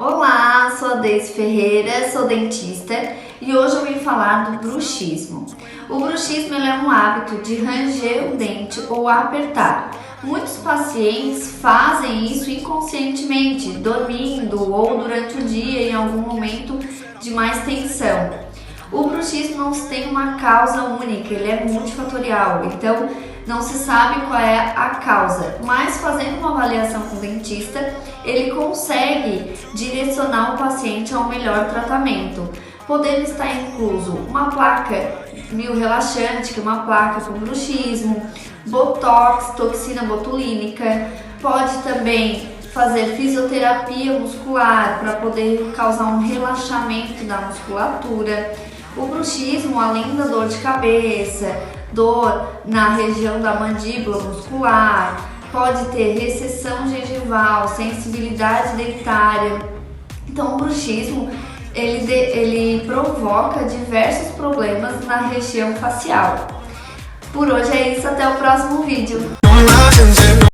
Olá, sou a Deise Ferreira, sou dentista e hoje eu vim falar do bruxismo. O bruxismo é um hábito de ranger o dente ou apertar. Muitos pacientes fazem isso inconscientemente, dormindo ou durante o dia em algum momento de mais tensão. O bruxismo não tem uma causa única, ele é multifatorial, então não se sabe qual é a causa, mas fazendo uma avaliação com o dentista, ele consegue direcionar o paciente ao melhor tratamento, podendo estar incluso uma placa mio-relaxante, que é uma placa para o bruxismo, botox, toxina botulínica, pode também fazer fisioterapia muscular para poder causar um relaxamento da musculatura. O bruxismo, além da dor de cabeça, dor na região da mandíbula muscular, pode ter recessão gengival, sensibilidade dentária. Então o bruxismo ele provoca diversos problemas na região facial. Por hoje é isso, até o próximo vídeo.